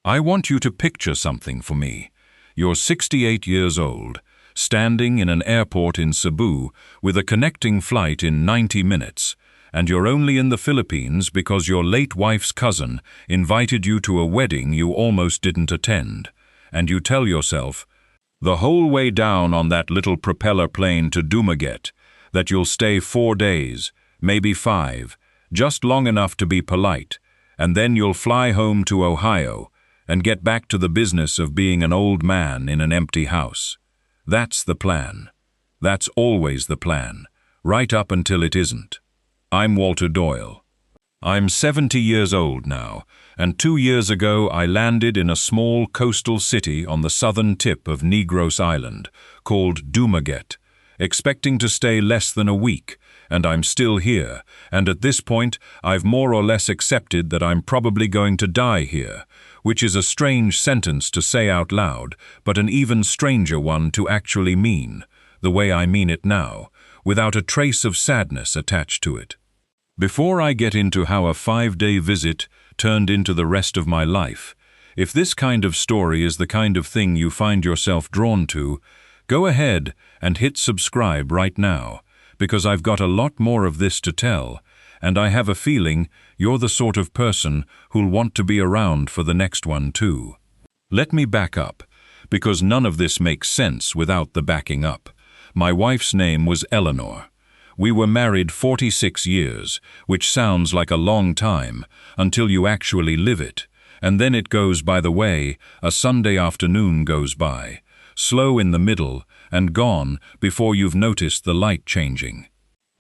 I want you to picture something for me. You're 68 years old, standing in an airport in Cebu with a connecting flight in 90 minutes, and you're only in the Philippines because your late wife's cousin invited you to a wedding you almost didn't attend, and you tell yourself, the whole way down on that little propeller plane to Dumaguete, that you'll stay 4 days, maybe 5, just long enough to be polite, and then you'll fly home to Ohio and get back to the business of being an old man in an empty house. That's the plan. That's always the plan, right up until it isn't. I'm Walter Doyle. I'm 70 years old now, and 2 years ago I landed in a small coastal city on the southern tip of Negros Island, called Dumaguete, expecting to stay less than a week, and I'm still here, and at this point I've more or less accepted that I'm probably going to die here, which is a strange sentence to say out loud, but an even stranger one to actually mean, the way I mean it now, without a trace of sadness attached to it. Before I get into how a 5-day visit turned into the rest of my life, if this kind of story is the kind of thing you find yourself drawn to, go ahead and hit subscribe right now, because I've got a lot more of this to tell, and I have a feeling you're the sort of person who'll want to be around for the next one too. Let me back up, because none of this makes sense without the backing up. My wife's name was Eleanor. We were married 46 years, which sounds like a long time until you actually live it, and then it goes by the way a Sunday afternoon goes by, slow in the middle and gone before you've noticed the light changing.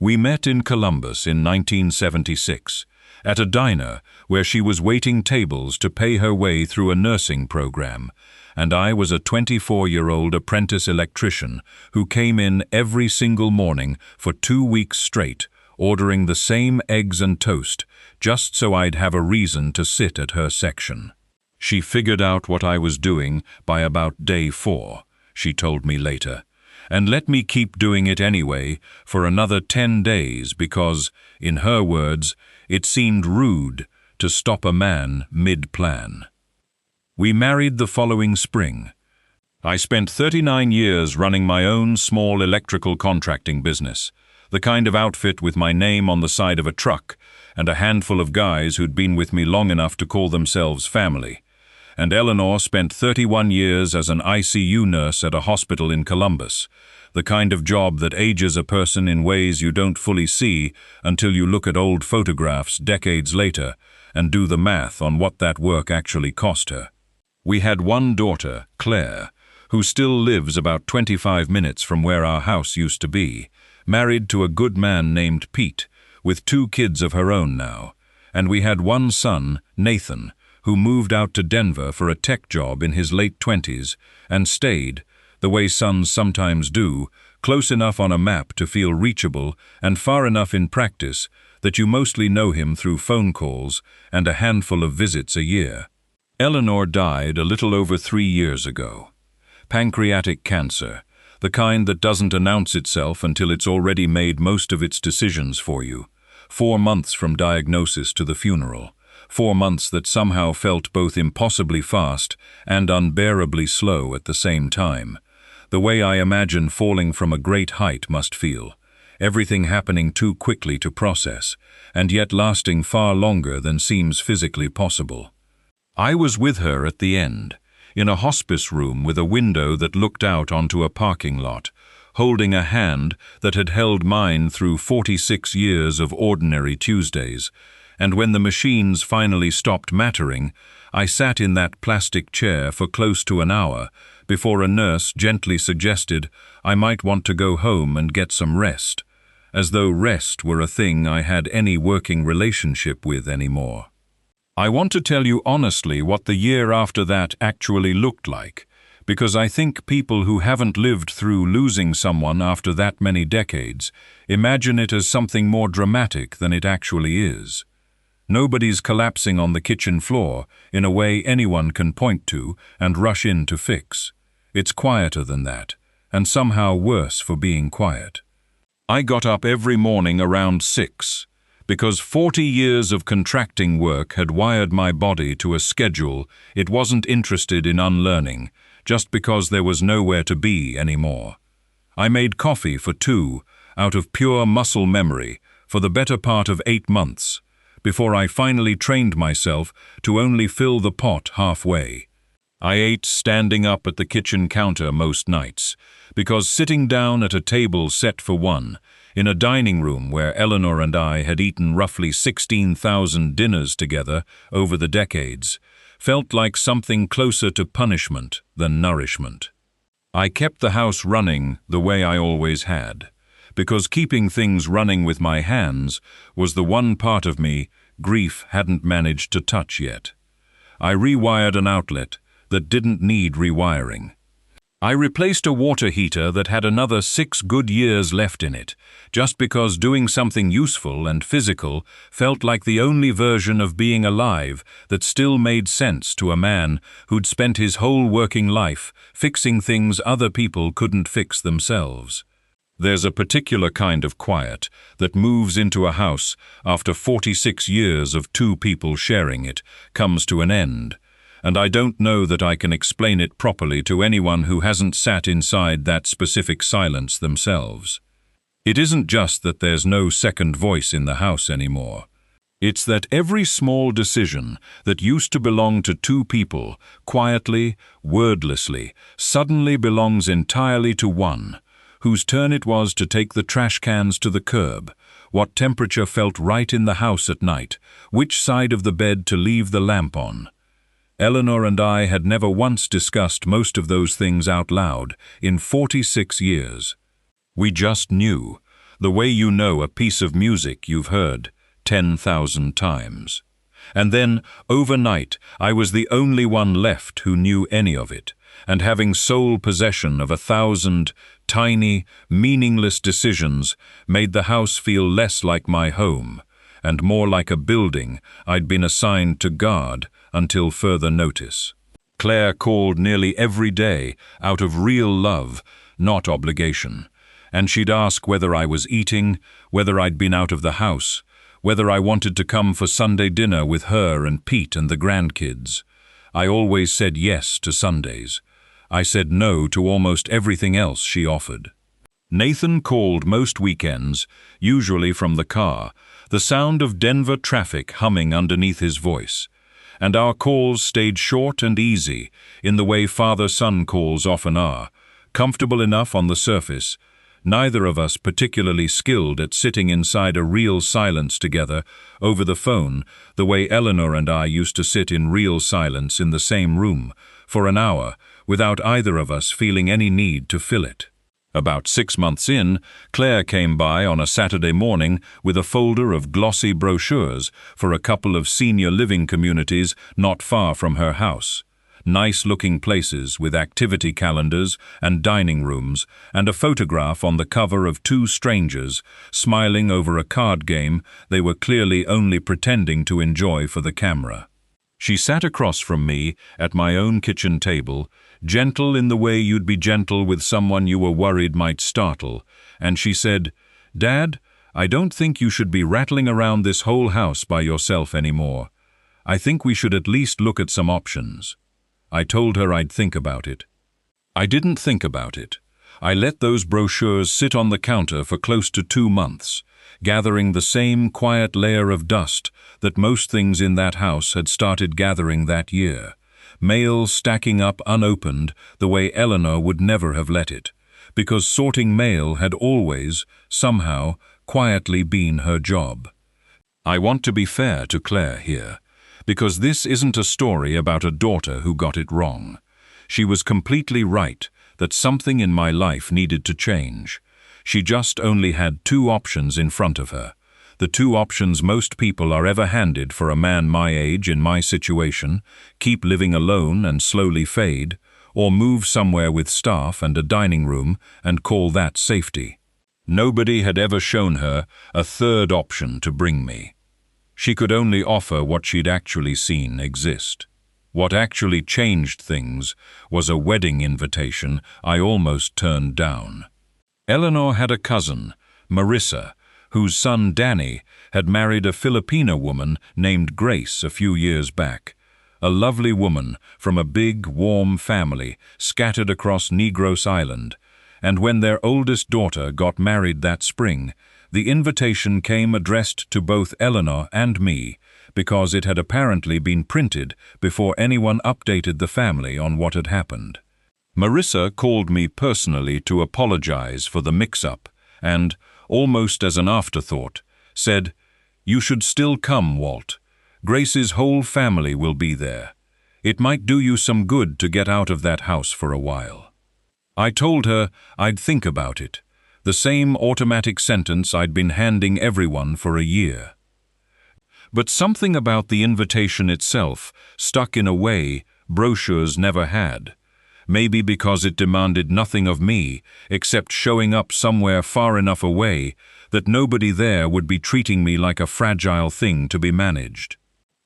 We met in Columbus in 1976, at a diner where she was waiting tables to pay her way through a nursing program, and I was a 24-year-old apprentice electrician who came in every single morning for 2 weeks straight, ordering the same eggs and toast, just so I'd have a reason to sit at her section. She figured out what I was doing by about day 4, she told me later, and let me keep doing it anyway for another 10 days because, in her words, it seemed rude to stop a man mid-plan. We married the following spring. I spent 39 years running my own small electrical contracting business, the kind of outfit with my name on the side of a truck and a handful of guys who'd been with me long enough to call themselves family. And Eleanor spent 31 years as an ICU nurse at a hospital in Columbus, the kind of job that ages a person in ways you don't fully see until you look at old photographs decades later and do the math on what that work actually cost her. We had one daughter, Claire, who still lives about 25 minutes from where our house used to be, married to a good man named Pete, with 2 kids of her own now, and we had one son, Nathan, who moved out to Denver for a tech job in his late 20s and stayed, the way sons sometimes do, close enough on a map to feel reachable and far enough in practice that you mostly know him through phone calls and a handful of visits a year. Eleanor died a little over 3 years ago. Pancreatic cancer, the kind that doesn't announce itself until it's already made most of its decisions for you. 4 months from diagnosis to the funeral. 4 months that somehow felt both impossibly fast and unbearably slow at the same time. The way I imagine falling from a great height must feel. Everything happening too quickly to process, and yet lasting far longer than seems physically possible. I was with her at the end, in a hospice room with a window that looked out onto a parking lot, holding a hand that had held mine through 46 years of ordinary Tuesdays, and when the machines finally stopped mattering, I sat in that plastic chair for close to an hour before a nurse gently suggested I might want to go home and get some rest, as though rest were a thing I had any working relationship with anymore. I want to tell you honestly what the year after that actually looked like, because I think people who haven't lived through losing someone after that many decades imagine it as something more dramatic than it actually is. Nobody's collapsing on the kitchen floor in a way anyone can point to and rush in to fix. It's quieter than that, and somehow worse for being quiet. I got up every morning around 6, Because 40 years of contracting work had wired my body to a schedule it wasn't interested in unlearning, just because there was nowhere to be anymore. I made coffee for 2, out of pure muscle memory, for the better part of 8 months, before I finally trained myself to only fill the pot halfway. I ate standing up at the kitchen counter most nights, because sitting down at a table set for 1, in a dining room where Eleanor and I had eaten roughly 16,000 dinners together over the decades, felt like something closer to punishment than nourishment. I kept the house running the way I always had, because keeping things running with my hands was the one part of me grief hadn't managed to touch yet. I rewired an outlet that didn't need rewiring. I replaced a water heater that had another 6 good years left in it, just because doing something useful and physical felt like the only version of being alive that still made sense to a man who'd spent his whole working life fixing things other people couldn't fix themselves. There's a particular kind of quiet that moves into a house after 46 years of 2 people sharing it comes to an end, and I don't know that I can explain it properly to anyone who hasn't sat inside that specific silence themselves. It isn't just that there's no second voice in the house anymore. It's that every small decision that used to belong to 2 people, quietly, wordlessly, suddenly belongs entirely to 1, whose turn it was to take the trash cans to the curb, what temperature felt right in the house at night, which side of the bed to leave the lamp on. Eleanor and I had never once discussed most of those things out loud in 46 years. We just knew, the way you know a piece of music you've heard 10,000 times. And then, overnight, I was the only one left who knew any of it, and having sole possession of 1,000 tiny, meaningless decisions made the house feel less like my home, and more like a building I'd been assigned to guard until further notice. Claire called nearly every day out of real love, not obligation, and she'd ask whether I was eating, whether I'd been out of the house, whether I wanted to come for Sunday dinner with her and Pete and the grandkids. I always said yes to Sundays. I said no to almost everything else she offered. Nathan called most weekends, usually from the car, the sound of Denver traffic humming underneath his voice, and our calls stayed short and easy, in the way father-son calls often are, comfortable enough on the surface, neither of us particularly skilled at sitting inside a real silence together over the phone the way Eleanor and I used to sit in real silence in the same room for an hour without either of us feeling any need to fill it. About 6 months in, Claire came by on a Saturday morning with a folder of glossy brochures for a couple of senior living communities not far from her house. Nice-looking places with activity calendars and dining rooms, and a photograph on the cover of 2 strangers smiling over a card game they were clearly only pretending to enjoy for the camera. She sat across from me at my own kitchen table, gentle in the way you'd be gentle with someone you were worried might startle, and she said, "Dad, I don't think you should be rattling around this whole house by yourself anymore. I think we should at least look at some options." I told her I'd think about it. I didn't think about it. I let those brochures sit on the counter for close to 2 months, gathering the same quiet layer of dust that most things in that house had started gathering that year, mail stacking up unopened the way Eleanor would never have let it, because sorting mail had always, somehow, quietly been her job. I want to be fair to Claire here, because this isn't a story about a daughter who got it wrong. She was completely right that something in my life needed to change. She just only had 2 options in front of her. The 2 options most people are ever handed for a man my age in my situation: keep living alone and slowly fade, or move somewhere with staff and a dining room and call that safety. Nobody had ever shown her a 3rd option to bring me. She could only offer what she'd actually seen exist. What actually changed things was a wedding invitation I almost turned down. Eleanor had a cousin, Marissa, whose son Danny had married a Filipina woman named Grace a few years back. A lovely woman from a big, warm family scattered across Negros Island. And when their oldest daughter got married that spring, the invitation came addressed to both Eleanor and me, because it had apparently been printed before anyone updated the family on what had happened. Marissa called me personally to apologize for the mix-up and, almost as an afterthought, said, "You should still come, Walt. Grace's whole family will be there. It might do you some good to get out of that house for a while." I told her I'd think about it, the same automatic sentence I'd been handing everyone for a year. But something about the invitation itself stuck in a way brochures never had. Maybe because it demanded nothing of me except showing up somewhere far enough away that nobody there would be treating me like a fragile thing to be managed.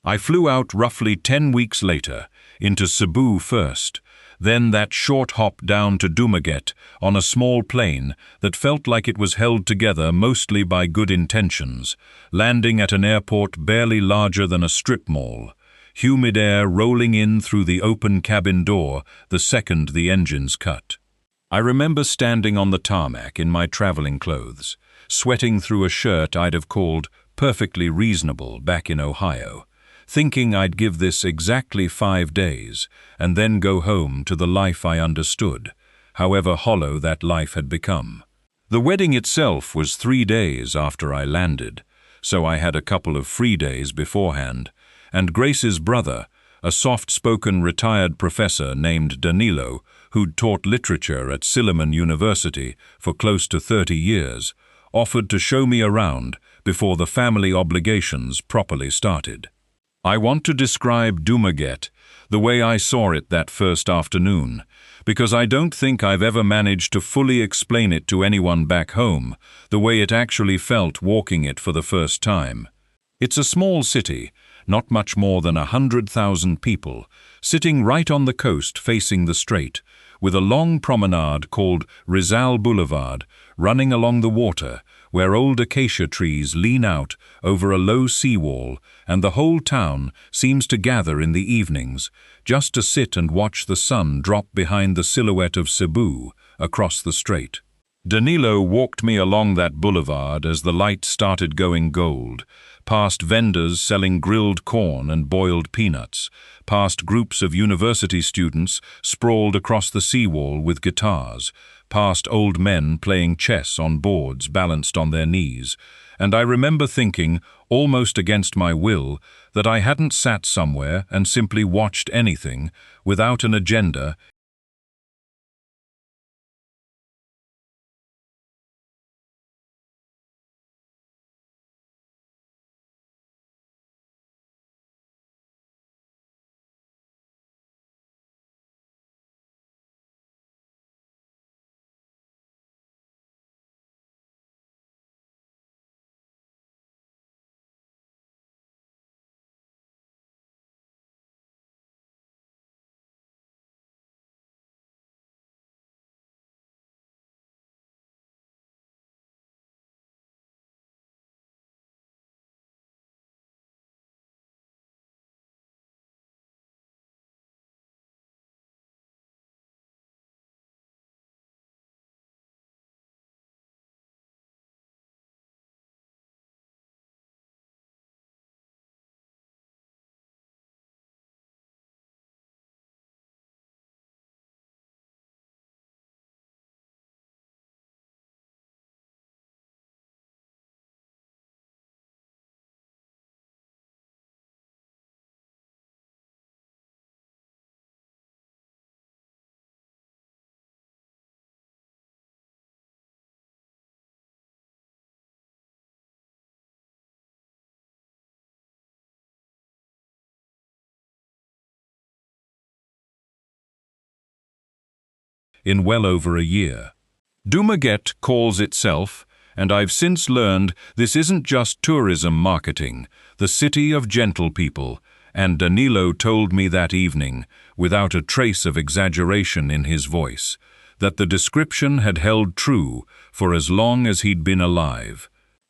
I flew out roughly 10 weeks later, into Cebu first, then that short hop down to Dumaguete on a small plane that felt like it was held together mostly by good intentions, landing at an airport barely larger than a strip mall, humid air rolling in through the open cabin door the second the engines cut. I remember standing on the tarmac in my traveling clothes, sweating through a shirt I'd have called perfectly reasonable back in Ohio, thinking I'd give this exactly 5 days and then go home to the life I understood, however hollow that life had become. The wedding itself was 3 days after I landed, so I had a couple of free days beforehand, and Grace's brother, a soft-spoken retired professor named Danilo, who'd taught literature at Silliman University for close to 30 years, offered to show me around before the family obligations properly started. I want to describe Dumaguete the way I saw it that first afternoon, because I don't think I've ever managed to fully explain it to anyone back home, the way it actually felt walking it for the first time. It's a small city, not much more than 100,000 people, sitting right on the coast facing the strait, with a long promenade called Rizal Boulevard running along the water, where old acacia trees lean out over a low seawall, and the whole town seems to gather in the evenings just to sit and watch the sun drop behind the silhouette of Cebu across the strait. Danilo walked me along that boulevard as the light started going gold, past vendors selling grilled corn and boiled peanuts, past groups of university students sprawled across the seawall with guitars, past old men playing chess on boards balanced on their knees, and I remember thinking, almost against my will, that I hadn't sat somewhere and simply watched anything without an agenda. In well over a year. Dumaguete calls itself, and I've since learned this isn't just tourism marketing, the city of gentle people, and Danilo told me that evening, without a trace of exaggeration in his voice, that the description had held true for as long as he'd been alive.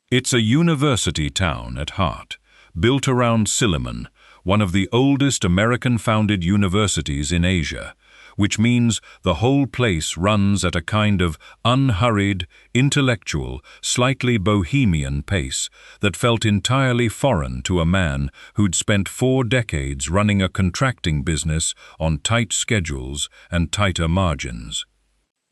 It's a university town at heart, built around Silliman, one of the oldest American-founded universities in Asia, which means the whole place runs at a kind of unhurried, intellectual, slightly bohemian pace that felt entirely foreign to a man who'd spent 4 decades running a contracting business on tight schedules and tighter margins.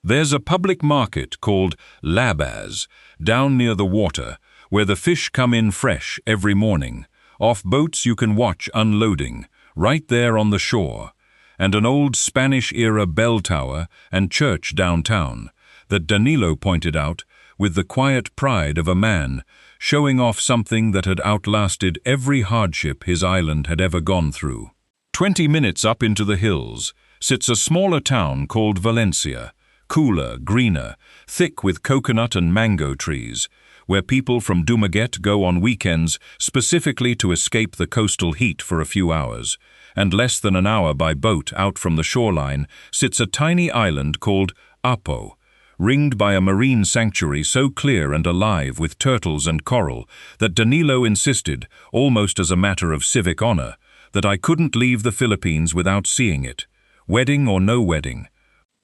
There's a public market called Labaz down near the water, where the fish come in fresh every morning, off boats you can watch unloading, right there on the shore, and an old Spanish-era bell tower and church downtown that Danilo pointed out with the quiet pride of a man showing off something that had outlasted every hardship his island had ever gone through. 20 minutes up into the hills sits a smaller town called Valencia, cooler, greener, thick with coconut and mango trees, where people from Dumaguete go on weekends specifically to escape the coastal heat for a few hours, and less than an hour by boat out from the shoreline sits a tiny island called Apo, ringed by a marine sanctuary so clear and alive with turtles and coral that Danilo insisted, almost as a matter of civic honor, that I couldn't leave the Philippines without seeing it, wedding or no wedding.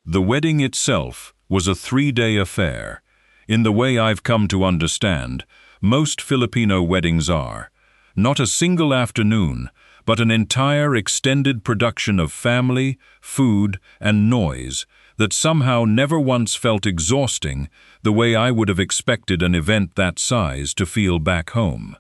The wedding itself was a 3-day affair, in the way I've come to understand most Filipino weddings are. Not a single afternoon, but an entire extended production of family, food, and noise that somehow never once felt exhausting the way I would have expected an event that size to feel back home.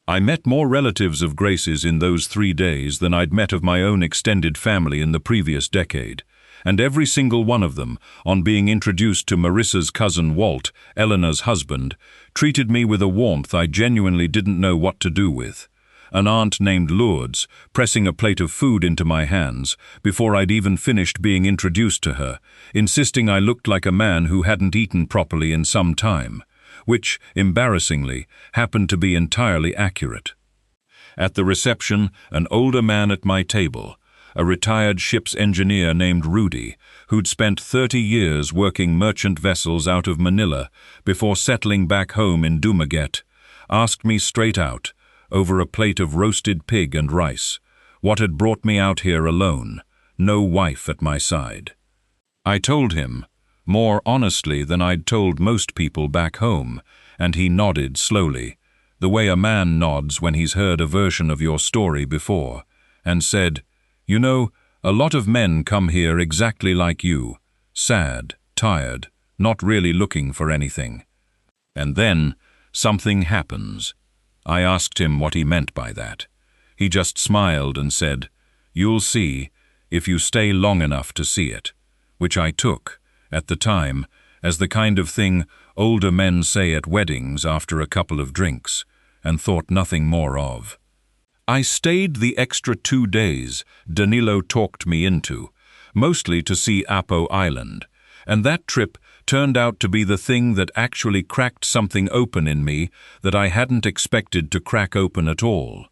I met more relatives of Grace's in those 3 days than I'd met of my own extended family in the previous decade, and every single one of them, on being introduced to Marissa's cousin Walt, Eleanor's husband, treated me with a warmth I genuinely didn't know what to do with. An aunt named Lourdes pressing a plate of food into my hands before I'd even finished being introduced to her, insisting I looked like a man who hadn't eaten properly in some time, which, embarrassingly, happened to be entirely accurate. At the reception, an older man at my table, a retired ship's engineer named Rudy, who'd spent 30 years working merchant vessels out of Manila before settling back home in Dumaguete, asked me straight out, over a plate of roasted pig and rice, what had brought me out here alone, no wife at my side. I told him, more honestly than I'd told most people back home, and he nodded slowly, the way a man nods when he's heard a version of your story before, and said, "You know, a lot of men come here exactly like you, sad, tired, not really looking for anything." And then something happens. I asked him what he meant by that. He just smiled and said, "You'll see, if you stay long enough to see it," which I took, at the time, as the kind of thing older men say at weddings after a couple of drinks, and thought nothing more of. I stayed the extra 2 days Danilo talked me into, mostly to see Apo Island, and that trip turned out to be the thing that actually cracked something open in me that I hadn't expected to crack open at all.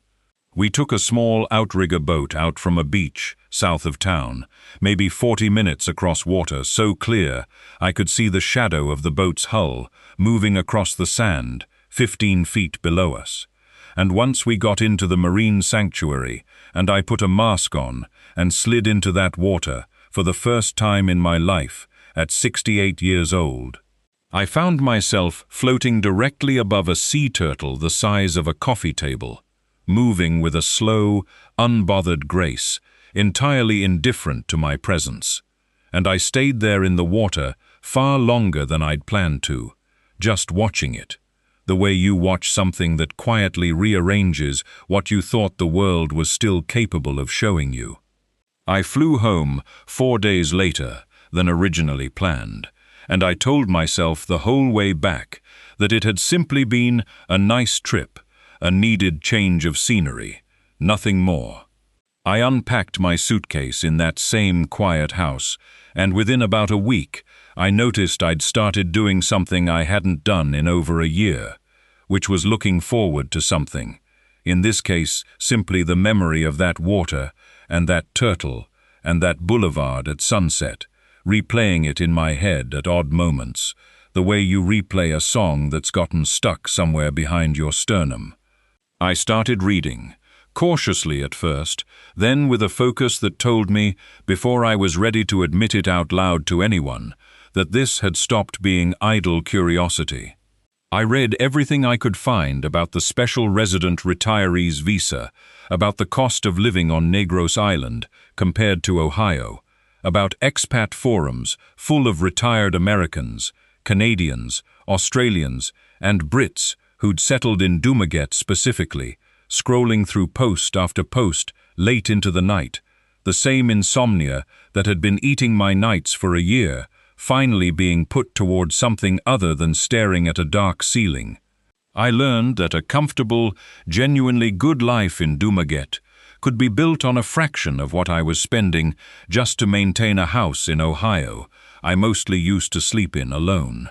We took a small outrigger boat out from a beach south of town, maybe 40 minutes across water so clear I could see the shadow of the boat's hull moving across the sand 15 feet below us. And once we got into the marine sanctuary and I put a mask on and slid into that water for the first time in my life at 68 years old, I found myself floating directly above a sea turtle the size of a coffee table, moving with a slow, unbothered grace, entirely indifferent to my presence. And I stayed there in the water far longer than I'd planned to, just watching it, the way you watch something that quietly rearranges what you thought the world was still capable of showing you. I flew home 4 days later than originally planned, and I told myself the whole way back that it had simply been a nice trip, a needed change of scenery, nothing more. I unpacked my suitcase in that same quiet house, and within about a week, I noticed I'd started doing something I hadn't done in over a year, which was looking forward to something, in this case simply the memory of that water and that turtle and that boulevard at sunset, replaying it in my head at odd moments, the way you replay a song that's gotten stuck somewhere behind your sternum. I started reading, cautiously at first, then with a focus that told me, before I was ready to admit it out loud to anyone, that this had stopped being idle curiosity. I read everything I could find about the special resident retiree's visa, about the cost of living on Negros Island compared to Ohio, about expat forums full of retired Americans, Canadians, Australians, and Brits who'd settled in Dumaguete specifically, scrolling through post after post late into the night, the same insomnia that had been eating my nights for a year, finally being put toward something other than staring at a dark ceiling. I learned that a comfortable, genuinely good life in Dumaguete could be built on a fraction of what I was spending just to maintain a house in Ohio I mostly used to sleep in alone.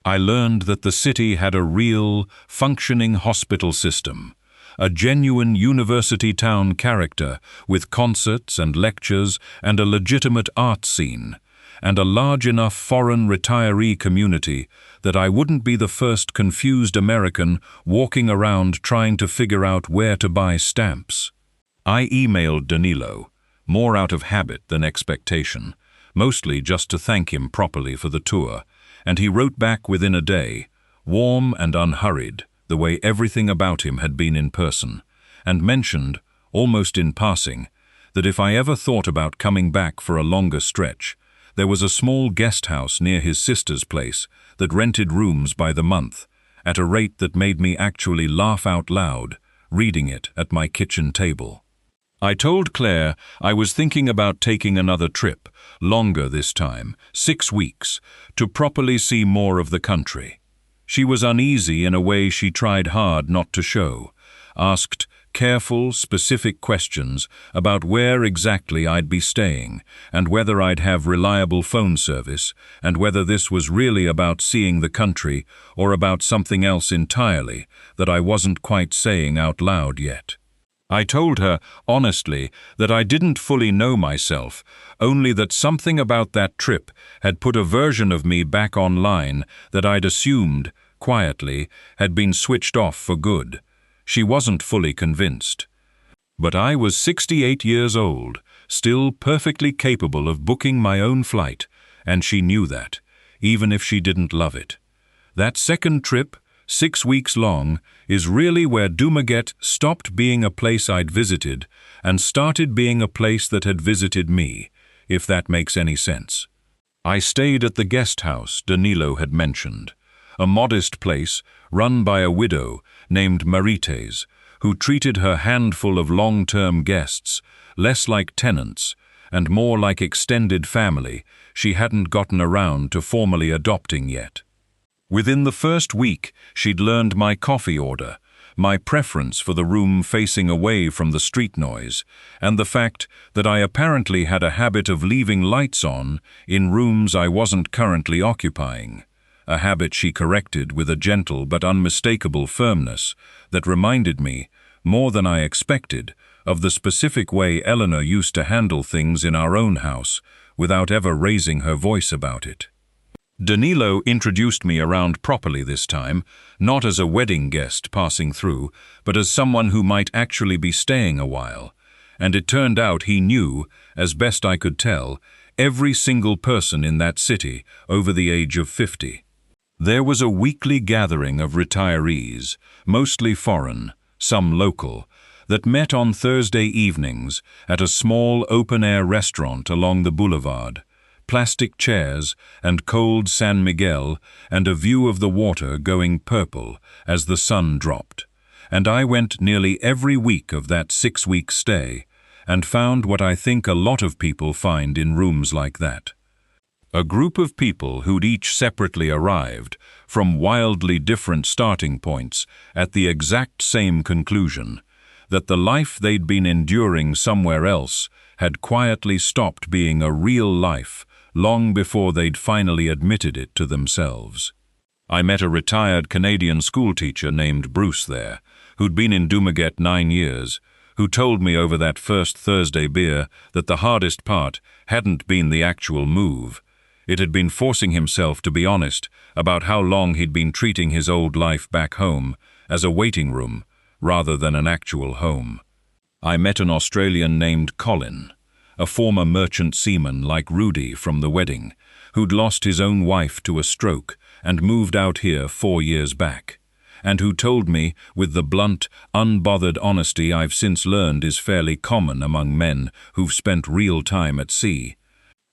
I learned that the city had a real, functioning hospital system, a genuine university town character with concerts and lectures and a legitimate art scene, and a large enough foreign retiree community that I wouldn't be the first confused American walking around trying to figure out where to buy stamps. I emailed Danilo, more out of habit than expectation, mostly just to thank him properly for the tour, and he wrote back within a day, warm and unhurried, the way everything about him had been in person, and mentioned, almost in passing, that if I ever thought about coming back for a longer stretch, there was a small guest house near his sister's place that rented rooms by the month, at a rate that made me actually laugh out loud, reading it at my kitchen table. I told Claire I was thinking about taking another trip, longer this time, 6 weeks, to properly see more of the country. She was uneasy in a way she tried hard not to show, asked careful, specific questions about where exactly I'd be staying, and whether I'd have reliable phone service, and whether this was really about seeing the country or about something else entirely that I wasn't quite saying out loud yet. I told her, honestly, that I didn't fully know myself, only that something about that trip had put a version of me back online that I'd assumed, quietly, had been switched off for good. She wasn't fully convinced. But I was 68 years old, still perfectly capable of booking my own flight, and she knew that, even if she didn't love it. That second trip, 6 weeks long, is really where Dumaguete stopped being a place I'd visited and started being a place that had visited me, if that makes any sense. I stayed at the guest house Danilo had mentioned, a modest place run by a widow named Marites, who treated her handful of long-term guests less like tenants and more like extended family she hadn't gotten around to formally adopting yet. Within the first week, she'd learned my coffee order, my preference for the room facing away from the street noise, and the fact that I apparently had a habit of leaving lights on in rooms I wasn't currently occupying, a habit she corrected with a gentle but unmistakable firmness that reminded me, more than I expected, of the specific way Eleanor used to handle things in our own house without ever raising her voice about it. Danilo introduced me around properly this time, not as a wedding guest passing through, but as someone who might actually be staying a while, and it turned out he knew, as best I could tell, every single person in that city over the age of 50. There was a weekly gathering of retirees, mostly foreign, some local, that met on Thursday evenings at a small open-air restaurant along the boulevard. Plastic chairs and cold San Miguel and a view of the water going purple as the sun dropped. And I went nearly every week of that 6-week stay and found what I think a lot of people find in rooms like that. A group of people who'd each separately arrived from wildly different starting points at the exact same conclusion, that the life they'd been enduring somewhere else had quietly stopped being a real life long before they'd finally admitted it to themselves. I met a retired Canadian schoolteacher named Bruce there, who'd been in Dumaguete 9 years, who told me over that first Thursday beer that the hardest part hadn't been the actual move. It had been forcing himself to be honest about how long he'd been treating his old life back home as a waiting room rather than an actual home. I met an Australian named Colin, a former merchant seaman like Rudy from the wedding, who'd lost his own wife to a stroke and moved out here 4 years back, and who told me with the blunt, unbothered honesty I've since learned is fairly common among men who've spent real time at sea.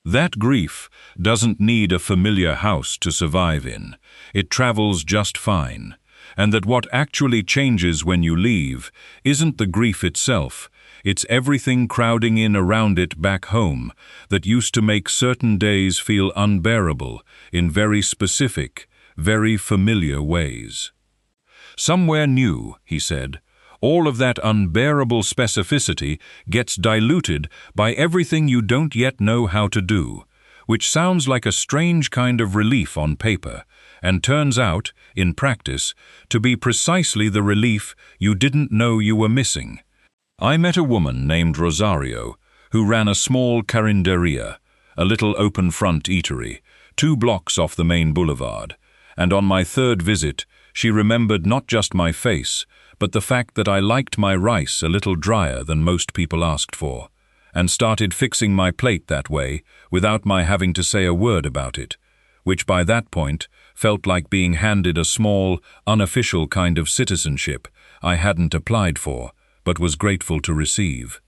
That grief doesn't need a familiar house to survive in. It travels just fine. And that what actually changes when you leave isn't the grief itself, it's everything crowding in around it back home that used to make certain days feel unbearable in very specific, very familiar ways. Somewhere new, he said, all of that unbearable specificity gets diluted by everything you don't yet know how to do, which sounds like a strange kind of relief on paper, and turns out, in practice, to be precisely the relief you didn't know you were missing. I met a woman named Rosario who ran a small carinderia, a little open-front eatery, 2 blocks off the main boulevard, and on my 3rd visit, she remembered not just my face, but the fact that I liked my rice a little drier than most people asked for, and started fixing my plate that way without my having to say a word about it, which by that point felt like being handed a small, unofficial kind of citizenship I hadn't applied for, but was grateful to receive.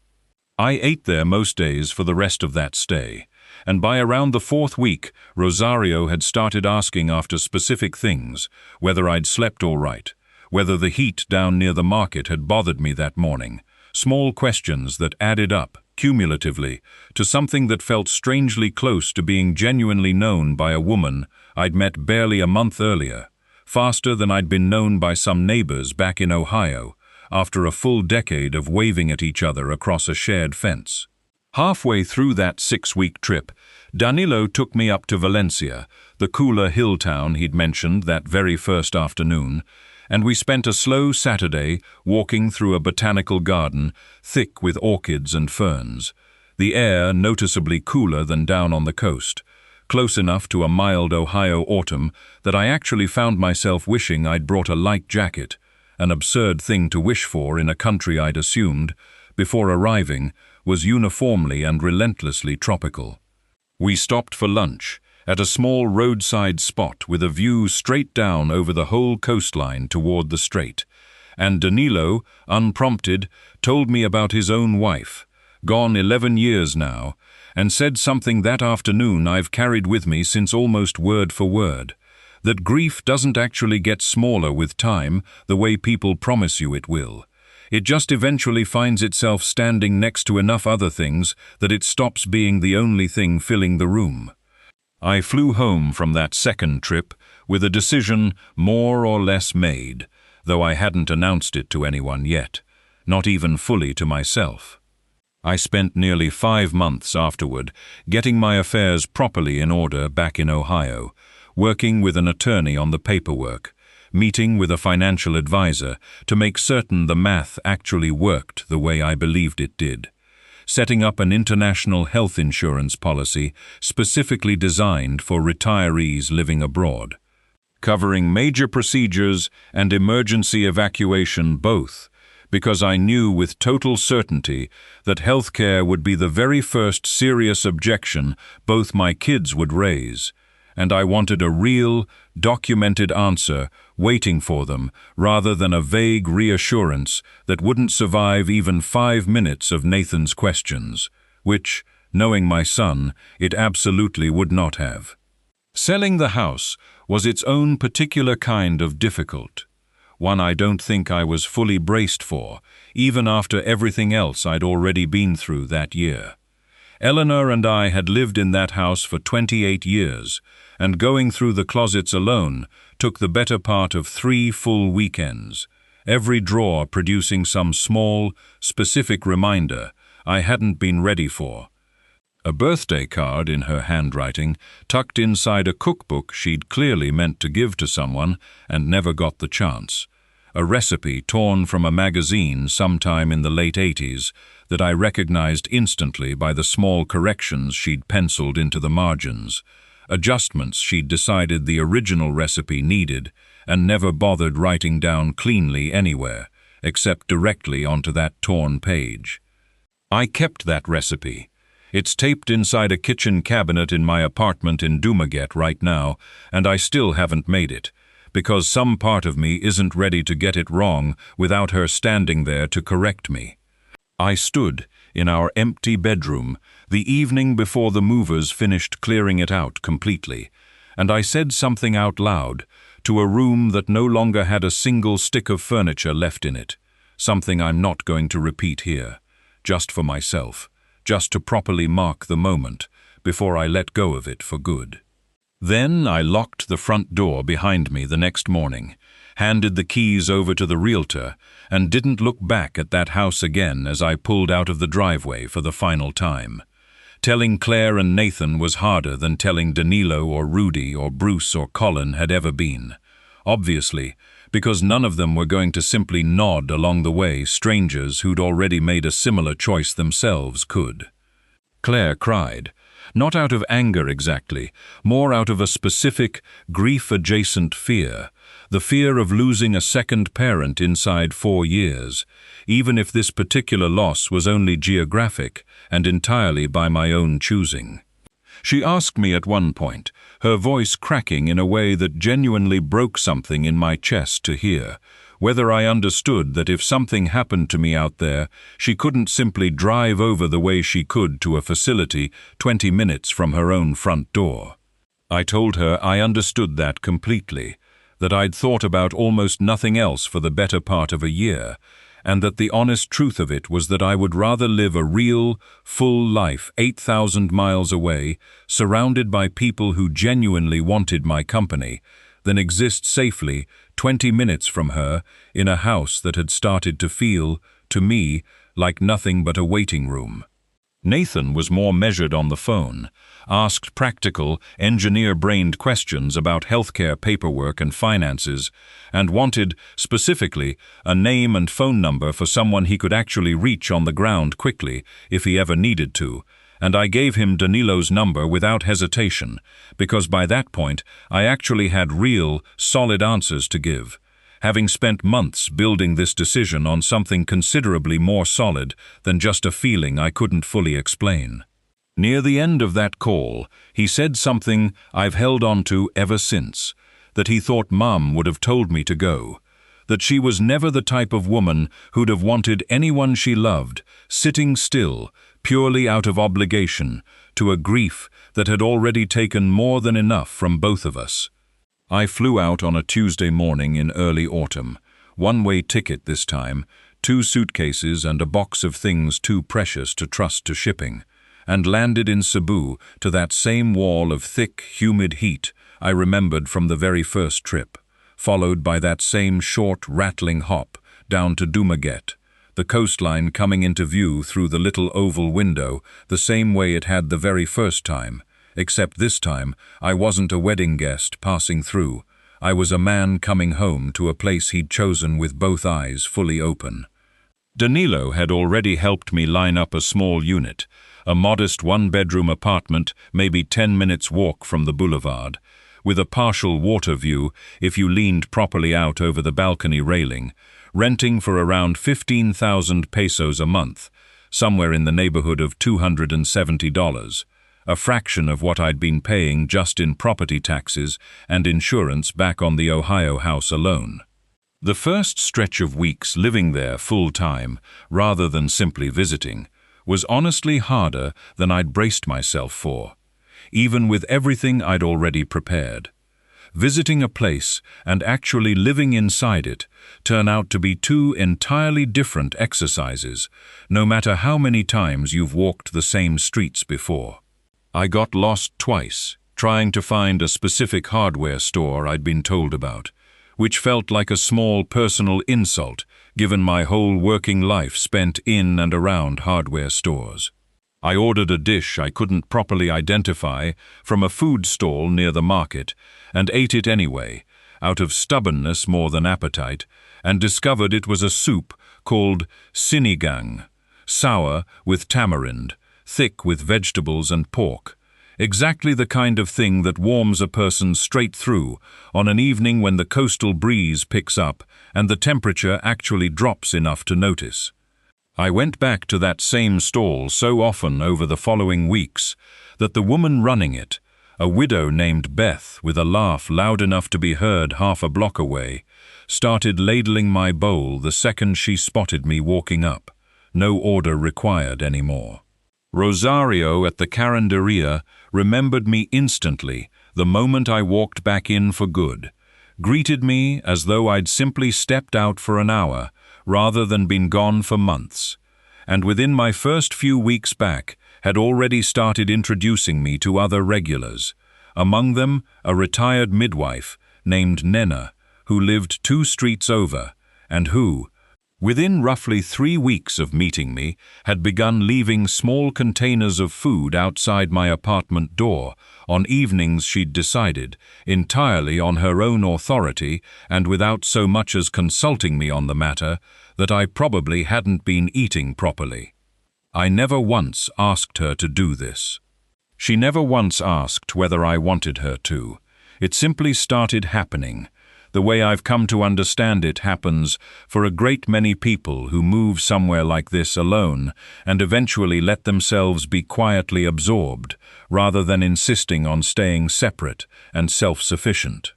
I ate there most days for the rest of that stay, and by around the 4th week, Rosario had started asking after specific things, whether I'd slept all right, whether the heat down near the market had bothered me that morning, small questions that added up, cumulatively, to something that felt strangely close to being genuinely known by a woman I'd met barely a month earlier, faster than I'd been known by some neighbors back in Ohio, after a full decade of waving at each other across a shared fence. Halfway through that 6-week trip, Danilo took me up to Valencia, the cooler hill town he'd mentioned that very first afternoon, and we spent a slow Saturday walking through a botanical garden thick with orchids and ferns, the air noticeably cooler than down on the coast, close enough to a mild Ohio autumn that I actually found myself wishing I'd brought a light jacket, an absurd thing to wish for in a country I'd assumed, before arriving, was uniformly and relentlessly tropical. We stopped for lunch at a small roadside spot with a view straight down over the whole coastline toward the strait, and Danilo, unprompted, told me about his own wife, gone 11 years now, and said something that afternoon I've carried with me since almost word for word, that grief doesn't actually get smaller with time the way people promise you it will. It just eventually finds itself standing next to enough other things that it stops being the only thing filling the room. I flew home from that second trip with a decision more or less made, though I hadn't announced it to anyone yet, not even fully to myself. I spent nearly 5 months afterward getting my affairs properly in order back in Ohio, working with an attorney on the paperwork, meeting with a financial advisor to make certain the math actually worked the way I believed it did, setting up an international health insurance policy specifically designed for retirees living abroad, covering major procedures and emergency evacuation both, because I knew with total certainty that healthcare would be the very first serious objection both my kids would raise, and I wanted a real, documented answer waiting for them rather than a vague reassurance that wouldn't survive even 5 minutes of Nathan's questions, which, knowing my son, it absolutely would not have. Selling the house was its own particular kind of difficult, one I don't think I was fully braced for, even after everything else I'd already been through that year. Eleanor and I had lived in that house for 28 years, and going through the closets alone took the better part of 3 full weekends, every drawer producing some small, specific reminder I hadn't been ready for. A birthday card in her handwriting tucked inside a cookbook she'd clearly meant to give to someone and never got the chance. A recipe torn from a magazine sometime in the late 80s that I recognized instantly by the small corrections she'd penciled into the margins. adjustments she'd decided the original recipe needed, and never bothered writing down cleanly anywhere, except directly onto that torn page. I kept that recipe. It's taped inside a kitchen cabinet in my apartment in Dumaguete right now, and I still haven't made it, because some part of me isn't ready to get it wrong without her standing there to correct me. I stood in our empty bedroom the evening before the movers finished clearing it out completely, and I said something out loud to a room that no longer had a single stick of furniture left in it, something I'm not going to repeat here, just for myself, just to properly mark the moment before I let go of it for good. Then I locked the front door behind me the next morning, handed the keys over to the realtor, and didn't look back at that house again as I pulled out of the driveway for the final time. Telling Claire and Nathan was harder than telling Danilo or Rudy or Bruce or Colin had ever been. Obviously, because none of them were going to simply nod along the way strangers who'd already made a similar choice themselves could. Claire cried, not out of anger exactly, more out of a specific, grief-adjacent fear, the fear of losing a second parent inside 4 years, even if this particular loss was only geographic and entirely by my own choosing. She asked me at one point, her voice cracking in a way that genuinely broke something in my chest to hear, whether I understood that if something happened to me out there, she couldn't simply drive over the way she could to a facility 20 minutes from her own front door. I told her I understood that completely, that I'd thought about almost nothing else for the better part of a year, and that the honest truth of it was that I would rather live a real, full life 8,000 miles away, surrounded by people who genuinely wanted my company, than exist safely 20 minutes from her in a house that had started to feel, to me, like nothing but a waiting room. Nathan was more measured on the phone, asked practical, engineer-brained questions about healthcare paperwork and finances, and wanted, specifically, a name and phone number for someone he could actually reach on the ground quickly if he ever needed to, and I gave him Danilo's number without hesitation, because by that point I actually had real, solid answers to give, having spent months building this decision on something considerably more solid than just a feeling I couldn't fully explain. Near the end of that call, he said something I've held on to ever since, that he thought Mum would have told me to go, that she was never the type of woman who'd have wanted anyone she loved sitting still, purely out of obligation, to a grief that had already taken more than enough from both of us. I flew out on a Tuesday morning in early autumn, one-way ticket this time, 2 suitcases and a box of things too precious to trust to shipping, and landed in Cebu to that same wall of thick, humid heat I remembered from the very first trip, followed by that same short, rattling hop down to Dumaguete, the coastline coming into view through the little oval window the same way it had the very first time, except this time I wasn't a wedding guest passing through. I was a man coming home to a place he'd chosen with both eyes fully open. Danilo had already helped me line up a small unit, a modest 1-bedroom apartment, maybe 10 minutes walk from the boulevard, with a partial water view if you leaned properly out over the balcony railing, renting for around 15,000 pesos a month, somewhere in the neighborhood of $270. A fraction of what I'd been paying just in property taxes and insurance back on the Ohio house alone. The first stretch of weeks living there full-time, rather than simply visiting, was honestly harder than I'd braced myself for, even with everything I'd already prepared. Visiting a place and actually living inside it turn out to be 2 entirely different exercises, no matter how many times you've walked the same streets before. I got lost twice, trying to find a specific hardware store I'd been told about, which felt like a small personal insult given my whole working life spent in and around hardware stores. I ordered a dish I couldn't properly identify from a food stall near the market and ate it anyway, out of stubbornness more than appetite, and discovered it was a soup called sinigang, sour with tamarind, thick with vegetables and pork, Exactly the kind of thing that warms a person straight through on an evening when the coastal breeze picks up and the temperature actually drops enough to notice. I went back to that same stall so often over the following weeks that the woman running it, a widow named Beth with a laugh loud enough to be heard half a block away, started ladling my bowl the second she spotted me walking up. No order required anymore. Rosario at the Caranderia remembered me instantly the moment I walked back in for good, greeted me as though I'd simply stepped out for an hour rather than been gone for months, and within my first few weeks back had already started introducing me to other regulars, among them a retired midwife named Nena, who lived 2 streets over, and who, within roughly 3 weeks of meeting me, had begun leaving small containers of food outside my apartment door on evenings she'd decided, entirely on her own authority and without so much as consulting me on the matter, that I probably hadn't been eating properly. I never once asked her to do this. She never once asked whether I wanted her to. It simply started happening. The way I've come to understand it happens for a great many people who move somewhere like this alone and eventually let themselves be quietly absorbed, rather than insisting on staying separate and self-sufficient.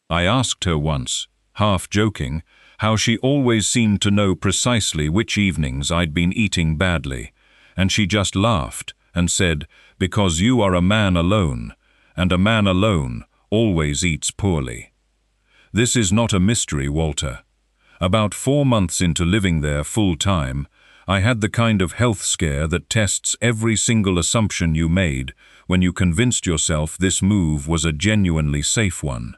I asked her once, half joking, how she always seemed to know precisely which evenings I'd been eating badly, and she just laughed and said, "Because you are a man alone, and a man alone always eats poorly." This is not a mystery, Walter. About 4 months into living there full-time, I had the kind of health scare that tests every single assumption you made when you convinced yourself this move was a genuinely safe one.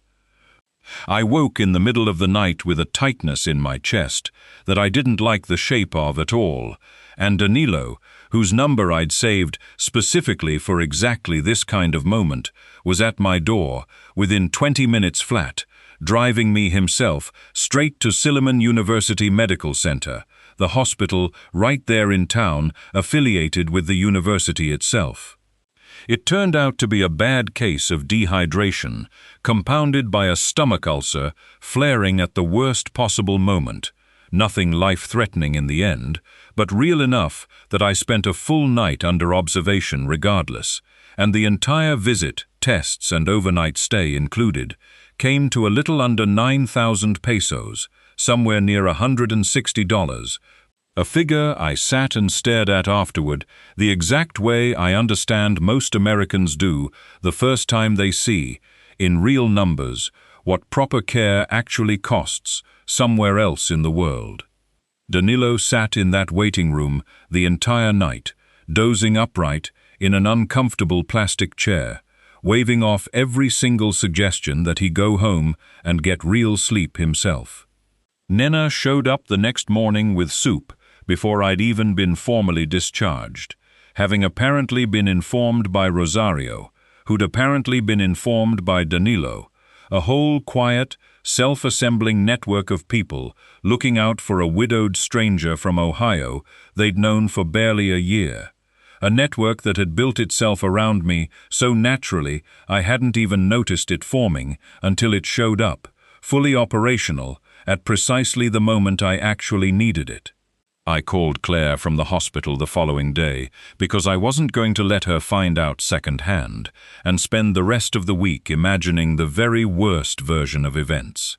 I woke in the middle of the night with a tightness in my chest that I didn't like the shape of at all, and Danilo, whose number I'd saved specifically for exactly this kind of moment, was at my door within 20 minutes flat, driving me himself straight to Silliman University Medical Center, the hospital right there in town affiliated with the university itself. It turned out to be a bad case of dehydration, compounded by a stomach ulcer flaring at the worst possible moment. Nothing life-threatening in the end, but real enough that I spent a full night under observation regardless, and the entire visit, tests and overnight stay included, came to a little under 9,000 pesos, somewhere near $160, a figure I sat and stared at afterward the exact way I understand most Americans do the first time they see, in real numbers, what proper care actually costs somewhere else in the world. Danilo sat in that waiting room the entire night, dozing upright in an uncomfortable plastic chair, waving off every single suggestion that he go home and get real sleep himself. Nena showed up the next morning with soup before I'd even been formally discharged, having apparently been informed by Rosario, who'd apparently been informed by Danilo, a whole quiet, self-assembling network of people looking out for a widowed stranger from Ohio they'd known for barely a year. A network that had built itself around me so naturally I hadn't even noticed it forming until it showed up, fully operational, at precisely the moment I actually needed it. I called Claire from the hospital the following day because I wasn't going to let her find out secondhand and spend the rest of the week imagining the very worst version of events.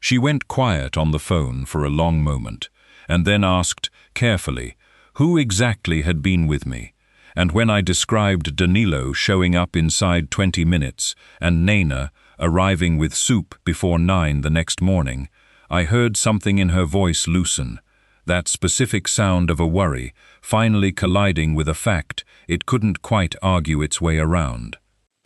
She went quiet on the phone for a long moment and then asked, carefully, who exactly had been with me. And when I described Danilo showing up inside 20 minutes and Nena arriving with soup before 9 the next morning, I heard something in her voice loosen, that specific sound of a worry finally colliding with a fact it couldn't quite argue its way around.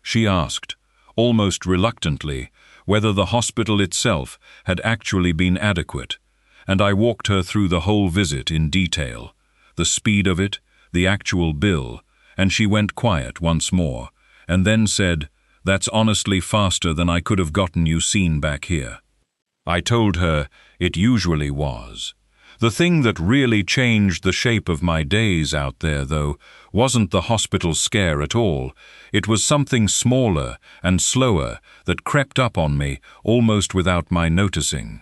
She asked, almost reluctantly, whether the hospital itself had actually been adequate, and I walked her through the whole visit in detail, the speed of it, the actual bill, and she went quiet once more, and then said, "That's honestly faster than I could have gotten you seen back here." I told her it usually was. The thing that really changed the shape of my days out there, though, wasn't the hospital scare at all. It was something smaller and slower that crept up on me almost without my noticing.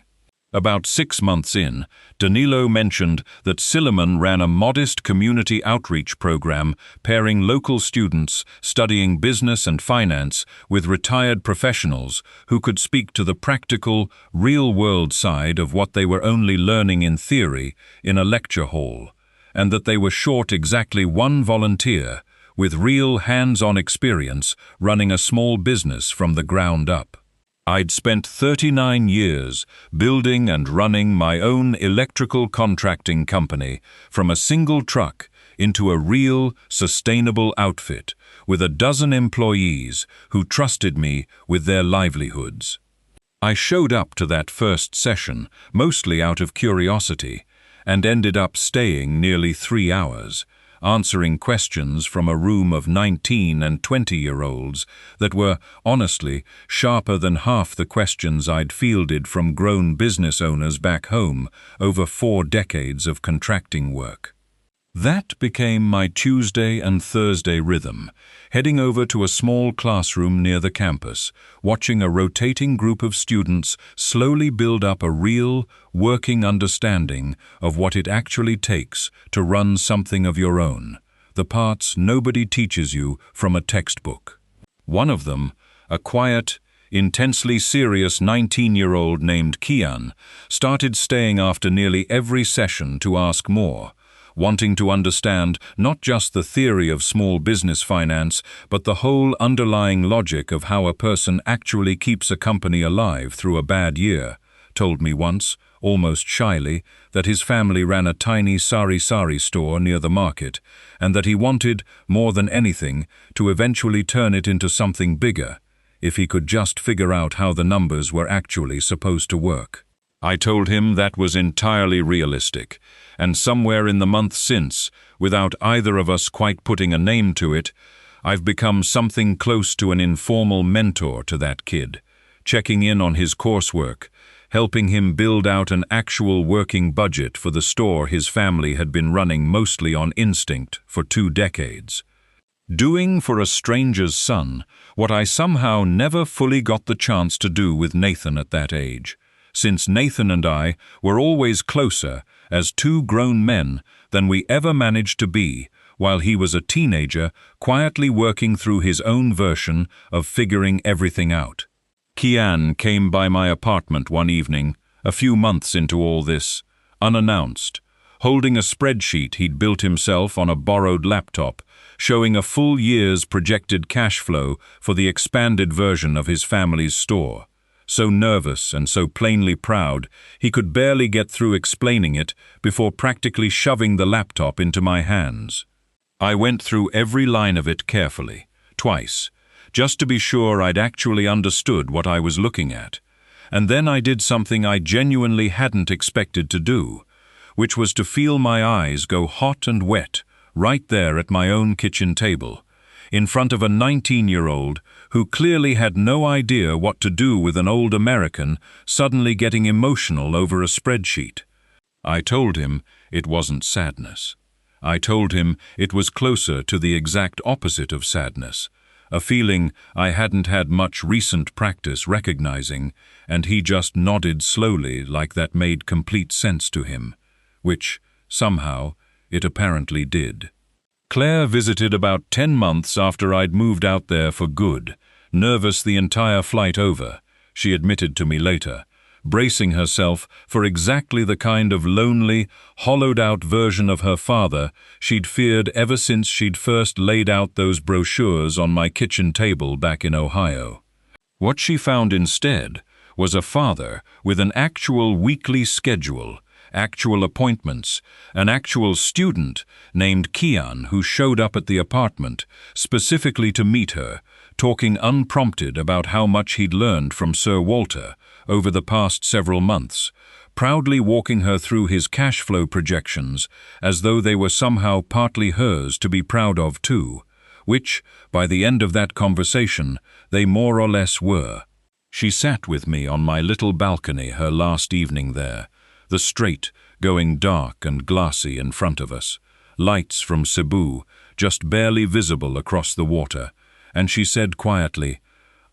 About 6 months in, Danilo mentioned that Silliman ran a modest community outreach program pairing local students studying business and finance with retired professionals who could speak to the practical, real-world side of what they were only learning in theory in a lecture hall, and that they were short exactly one volunteer with real hands-on experience running a small business from the ground up. I'd spent 39 years building and running my own electrical contracting company from a single truck into a real, sustainable outfit with a dozen employees who trusted me with their livelihoods. I showed up to that first session mostly out of curiosity and ended up staying nearly 3 hours, answering questions from a room of 19 and 20-year-olds that were, honestly, sharper than half the questions I'd fielded from grown business owners back home over 4 decades of contracting work. That became my Tuesday and Thursday rhythm, heading over to a small classroom near the campus, watching a rotating group of students slowly build up a real, working understanding of what it actually takes to run something of your own, the parts nobody teaches you from a textbook. One of them, a quiet, intensely serious 19-year-old named Kian, started staying after nearly every session to ask more, wanting to understand not just the theory of small business finance, but the whole underlying logic of how a person actually keeps a company alive through a bad year, told me once, almost shyly, that his family ran a tiny sari-sari store near the market, and that he wanted, more than anything, to eventually turn it into something bigger, if he could just figure out how the numbers were actually supposed to work. I told him that was entirely realistic, and somewhere in the month since, without either of us quite putting a name to it, I've become something close to an informal mentor to that kid, checking in on his coursework, helping him build out an actual working budget for the store his family had been running mostly on instinct for 2 decades. Doing for a stranger's son what I somehow never fully got the chance to do with Nathan at that age, since Nathan and I were always closer as 2 grown men than we ever managed to be while he was a teenager quietly working through his own version of figuring everything out. Kian came by my apartment one evening, a few months into all this, unannounced, holding a spreadsheet he'd built himself on a borrowed laptop, showing a full year's projected cash flow for the expanded version of his family's store. So nervous and so plainly proud, he could barely get through explaining it before practically shoving the laptop into my hands. I went through every line of it carefully, twice, just to be sure I'd actually understood what I was looking at. And then I did something I genuinely hadn't expected to do, which was to feel my eyes go hot and wet right there at my own kitchen table, in front of a 19-year-old who clearly had no idea what to do with an old American suddenly getting emotional over a spreadsheet. I told him it wasn't sadness. I told him it was closer to the exact opposite of sadness, a feeling I hadn't had much recent practice recognizing, and he just nodded slowly like that made complete sense to him, which, somehow, it apparently did. Claire visited about 10 months after I'd moved out there for good, nervous the entire flight over, she admitted to me later, bracing herself for exactly the kind of lonely, hollowed-out version of her father she'd feared ever since she'd first laid out those brochures on my kitchen table back in Ohio. What she found instead was a father with an actual weekly schedule, actual appointments, an actual student named Kian who showed up at the apartment specifically to meet her, talking unprompted about how much he'd learned from Sir Walter over the past several months, proudly walking her through his cash flow projections as though they were somehow partly hers to be proud of too, which, by the end of that conversation, they more or less were. She sat with me on my little balcony her last evening there, the straight, going dark and glassy in front of us, lights from Cebu just barely visible across the water, and she said quietly,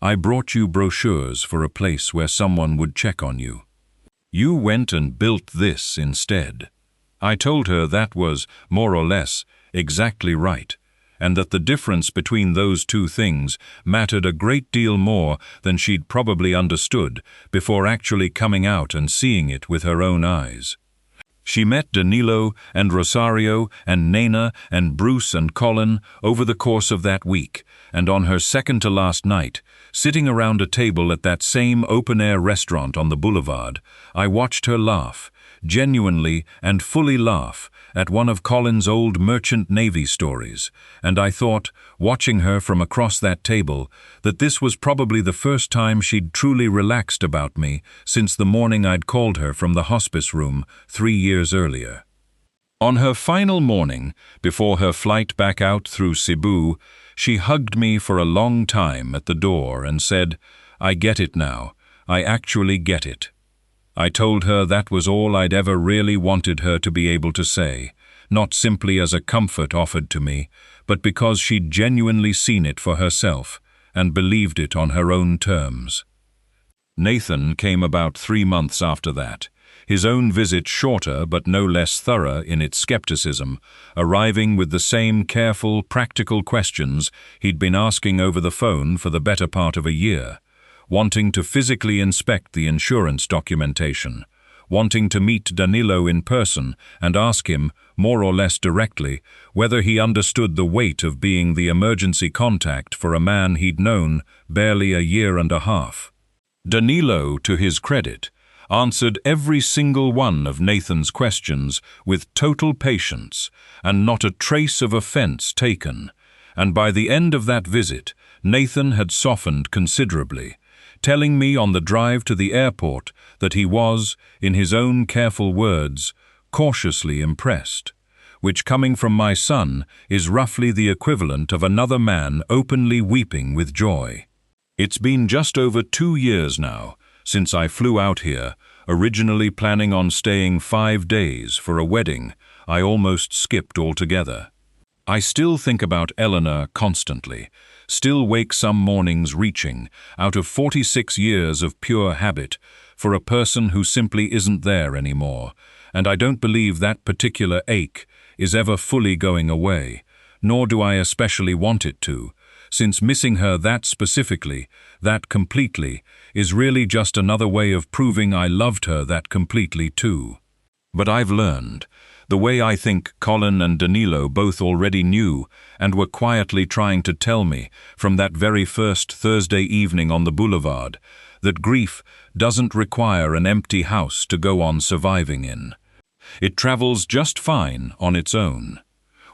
"I brought you brochures for a place where someone would check on you. You went and built this instead." I told her that was, more or less, exactly right, and that the difference between those two things mattered a great deal more than she'd probably understood before actually coming out and seeing it with her own eyes. She met Danilo and Rosario and Nena and Bruce and Colin over the course of that week, and on her second-to-last night, sitting around a table at that same open-air restaurant on the boulevard, I watched her laugh, genuinely and fully laugh, at one of Colin's old Merchant Navy stories, and I thought, watching her from across that table, that this was probably the first time she'd truly relaxed about me since the morning I'd called her from the hospice room 3 years earlier. On her final morning, before her flight back out through Cebu, she hugged me for a long time at the door and said, "I get it now. I actually get it." I told her that was all I'd ever really wanted her to be able to say, not simply as a comfort offered to me, but because she'd genuinely seen it for herself and believed it on her own terms. Nathan came about 3 months after that, his own visit shorter but no less thorough in its skepticism, arriving with the same careful, practical questions he'd been asking over the phone for the better part of a year, wanting to physically inspect the insurance documentation, wanting to meet Danilo in person and ask him, more or less directly, whether he understood the weight of being the emergency contact for a man he'd known barely a year and a half. Danilo, to his credit, answered every single one of Nathan's questions with total patience and not a trace of offense taken, and by the end of that visit, Nathan had softened considerably, telling me on the drive to the airport that he was, in his own careful words, cautiously impressed, which coming from my son is roughly the equivalent of another man openly weeping with joy. It's been just over 2 years now since I flew out here, originally planning on staying 5 days for a wedding I almost skipped altogether. I still think about Eleanor constantly, still wake some mornings reaching, out of 46 years of pure habit, for a person who simply isn't there anymore, and I don't believe that particular ache is ever fully going away, nor do I especially want it to, since missing her that specifically, that completely, is really just another way of proving I loved her that completely too. But I've learned, the way I think Colin and Danilo both already knew and were quietly trying to tell me from that very first Thursday evening on the boulevard, that grief doesn't require an empty house to go on surviving in. It travels just fine on its own.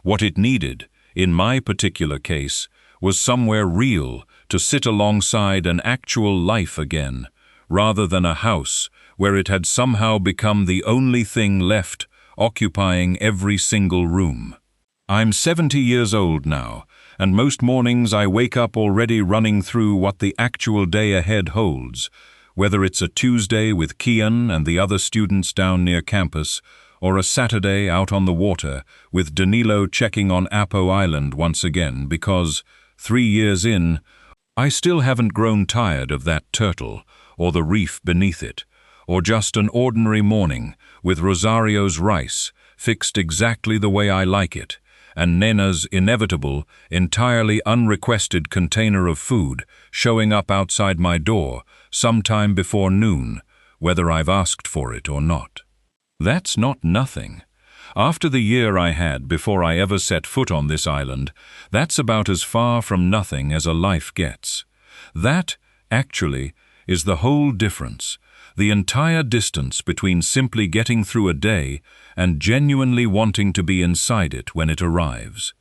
What it needed, in my particular case, was somewhere real to sit alongside an actual life again, rather than a house where it had somehow become the only thing left occupying every single room. I'm 70 years old now, and most mornings I wake up already running through what the actual day ahead holds, whether it's a Tuesday with Kian and the other students down near campus, or a Saturday out on the water with Danilo checking on Apo Island once again because, 3 years in, I still haven't grown tired of that turtle or the reef beneath it, or just an ordinary morning with Rosario's rice fixed exactly the way I like it, and Nena's inevitable, entirely unrequested container of food showing up outside my door sometime before noon, whether I've asked for it or not. That's not nothing. After the year I had before I ever set foot on this island, that's about as far from nothing as a life gets. That, actually, is the whole difference, the entire distance between simply getting through a day and genuinely wanting to be inside it when it arrives.